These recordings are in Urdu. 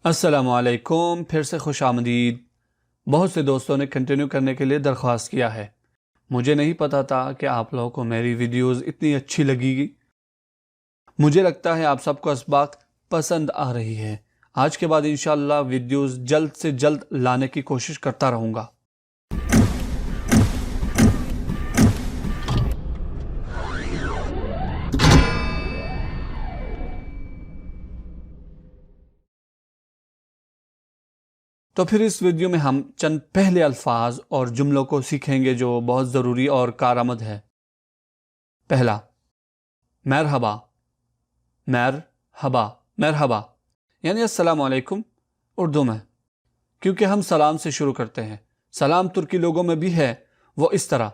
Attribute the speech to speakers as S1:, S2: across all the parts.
S1: السلام علیکم، پھر سے خوش آمدید۔ بہت سے دوستوں نے کنٹینیو کرنے کے لیے درخواست کیا ہے۔ مجھے نہیں پتا تھا کہ آپ لوگوں کو میری ویڈیوز اتنی اچھی لگے گی۔ مجھے لگتا ہے آپ سب کو اسباق پسند آ رہی ہے۔ آج کے بعد انشاءاللہ ویڈیوز جلد سے جلد لانے کی کوشش کرتا رہوں گا۔ تو پھر اس ویڈیو میں ہم چند پہلے الفاظ اور جملوں کو سیکھیں گے جو بہت ضروری اور کارآمد ہے۔ پہلا، مرحبا۔ مرحبا مرحبا یعنی السلام علیکم اردو میں، کیونکہ ہم سلام سے شروع کرتے ہیں۔ سلام ترکی لوگوں میں بھی ہے، وہ اس طرح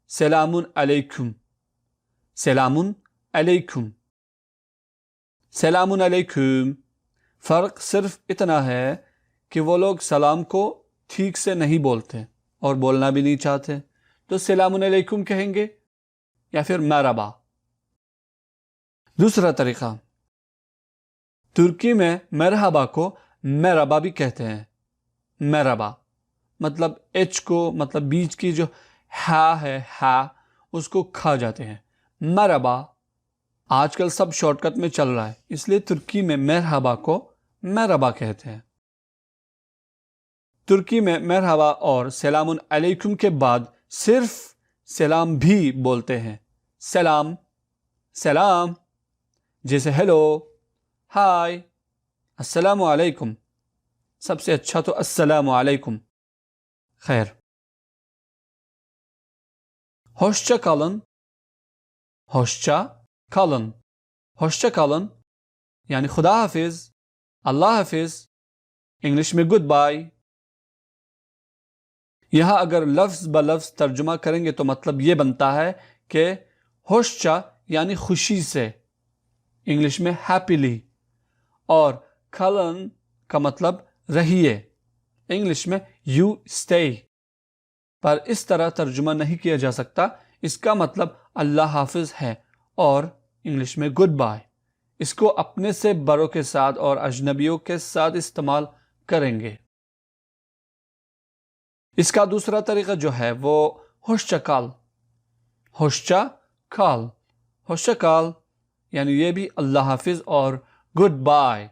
S1: سلام علیکم، سلام علیکم، سلام علیکم۔ فرق صرف اتنا ہے کہ وہ لوگ سلام کو ٹھیک سے نہیں بولتے اور بولنا بھی نہیں چاہتے، تو سلام علیکم کہیں گے یا پھر مرحبا۔ دوسرا طریقہ، ترکی میں مرحبا کو مرحبا بھی کہتے ہیں۔ مرحبا مطلب ایچ کو، مطلب بیچ کی جو ہا ہے، ہا، اس کو کھا جاتے ہیں۔ مرحبا آج کل سب شارٹ کٹ میں چل رہا ہے، اس لیے ترکی میں مرحبا کو مرحبا کہتے ہیں۔ ترکی میں مرحبا اور سلام علیکم کے بعد صرف سلام بھی بولتے ہیں۔ سلام، سلام، جیسے ہیلو، ہائے، السلام علیکم۔ سب سے اچھا تو السلام علیکم۔ خیر، ہوشچا کالن، ہوشچا کالن، ہوشچا کالن یعنی خدا حافظ، اللہ حافظ، انگلش میں گڈ بائی۔ یہاں اگر لفظ بلفظ ترجمہ کریں گے تو مطلب یہ بنتا ہے کہ ہوشچا یعنی خوشی سے، انگلش میں ہیپیلی، اور کالن کا مطلب رہیے، انگلش میں یو اسٹے۔ پر اس طرح ترجمہ نہیں کیا جا سکتا، اس کا مطلب اللہ حافظ ہے اور انگلش میں گڈ بائی۔ اس کو اپنے سے بڑوں کے ساتھ اور اجنبیوں کے ساتھ استعمال کریں گے۔ اس کا دوسرا طریقہ جو ہے وہ ہوشچا کال، ہوشچا کال، ہوشچا کال یعنی یہ بھی اللہ حافظ اور گڈ بائی۔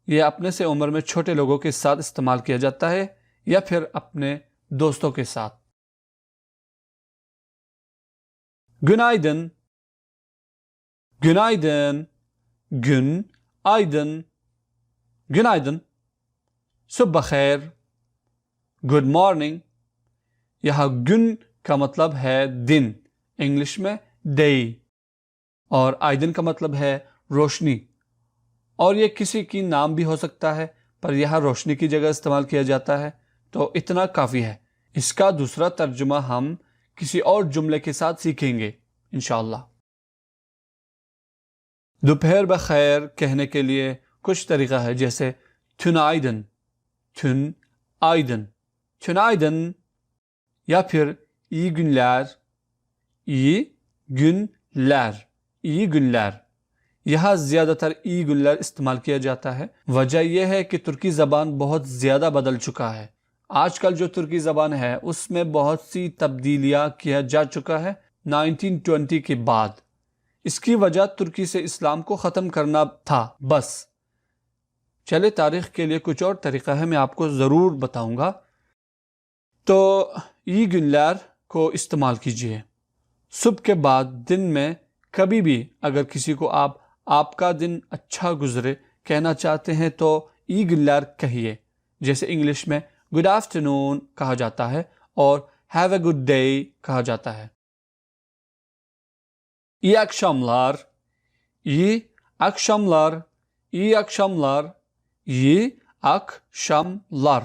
S1: یہ اپنے سے عمر میں چھوٹے لوگوں کے ساتھ استعمال کیا جاتا ہے یا پھر اپنے دوستوں کے ساتھ۔ گنائدن، گنائدن، گن آئدن، گنائدن، صبح خیر، گڈ مارننگ۔ یہاں گن کا مطلب ہے دن، انگلش میں ڈے، اور آئدن کا مطلب ہے روشنی، اور یہ کسی کی نام بھی ہو سکتا ہے، پر یہاں روشنی کی جگہ استعمال کیا جاتا ہے، تو اتنا کافی ہے۔ اس کا دوسرا ترجمہ ہم کسی اور جملے کے ساتھ سیکھیں گے انشاءاللہ۔ دوپہر بخیر کہنے کے لیے کچھ طریقہ ہے، جیسے تھنائدن، تھن آئدن، تھنائدن، یا پھر ای گنلیر، ای گنلیر، ای گنلیر۔ یہاں زیادہ تر ای گنلیر استعمال کیا جاتا ہے۔ وجہ یہ ہے کہ ترکی زبان بہت زیادہ بدل چکا ہے۔ آج کل جو ترکی زبان ہے اس میں بہت سی تبدیلیاں کیا جا چکا ہے 1920 کے بعد۔ اس کی وجہ ترکی سے اسلام کو ختم کرنا تھا بس۔ چلے تاریخ کے لیے کچھ اور طریقہ ہے، میں آپ کو ضرور بتاؤں گا۔ تو ای گنلیر کو استعمال کیجئے۔ صبح کے بعد دن میں کبھی بھی اگر کسی کو آپ کا دن اچھا گزرے کہنا چاہتے ہیں تو ای گنلیر کہیے، جیسے انگلش میں گڈ آفٹرنون کہا جاتا ہے اور ہیو اے گڈ ڈے کہا جاتا ہے۔ ای اکشاملار، ای اکشاملار، ای اکشاملار، ای اکشاملار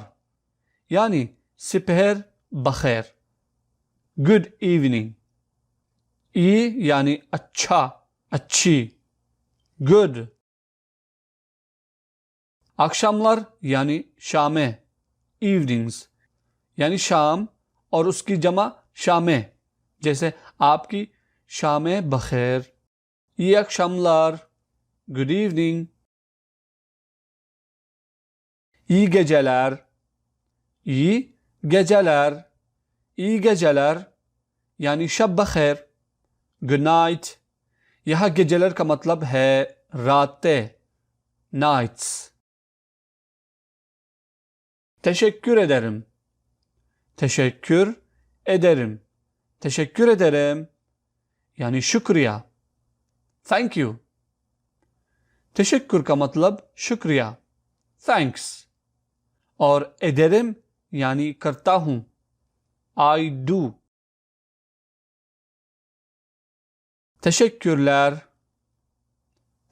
S1: یعنی سپہر بخیر، گڈ ایوننگ۔ ای یعنی اچھا، اچھی، گڈ۔ اکشاملار یعنی شامیں، ایوننگز یعنی شام، اور اس کی جمع شامیں، جیسے آپ کی شامیں بخیر، ای اکشاملار، good evening. İyi geceler. İyi geceler. İyi geceler yani şab bخیر. Good night. یہاں گجلر کا مطلب ہے راتیں، nights. Teşekkür ederim. Teşekkür ederim. Teşekkür ederim yani şükriya. Thank you. تشکر کا مطلب شکریہ، thanks. اور ederim یعنی کرتا ہوں، I do. Teşekkürler.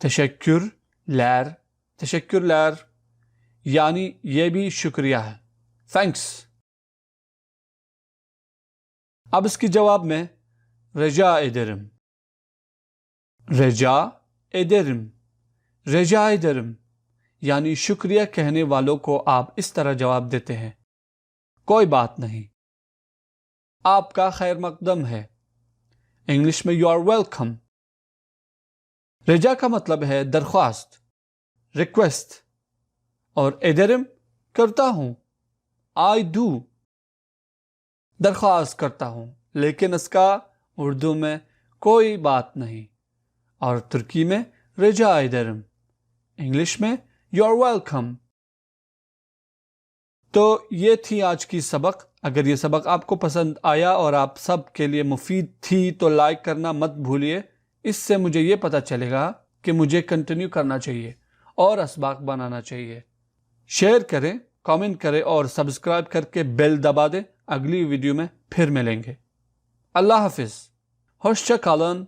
S1: Teşekkürler. Teşekkürler yani یہ بھی شکریہ ہے، thanks. اب اس کے جواب میں رجا ederim. رجا ederim. رجا ederim یعنی شکریہ کہنے والوں کو آپ اس طرح جواب دیتے ہیں، کوئی بات نہیں، آپ کا خیر مقدم ہے. انگلش میں یو آر ویلکم. رجا کا مطلب ہے درخواست، ریکویسٹ، اور ederim کرتا ہوں، I do. درخواست کرتا ہوں لیکن اس کا اردو میں کوئی بات نہیں، اور ترکی میں رجا ederim، انگلش میں یو آر ویلکم. تو یہ تھی آج کی سبق. اگر یہ سبق آپ کو پسند آیا اور آپ سب کے لیے مفید تھی تو لائک کرنا مت بھولیے. اس سے مجھے یہ پتہ چلے گا کہ مجھے کنٹینیو کرنا چاہیے اور اسباق بنانا چاہیے. شیئر کریں، کامنٹ کریں اور سبسکرائب کر کے بیل دبا دیں. اگلی ویڈیو میں پھر ملیں گے. اللہ حافظ. ہوشچا کالن.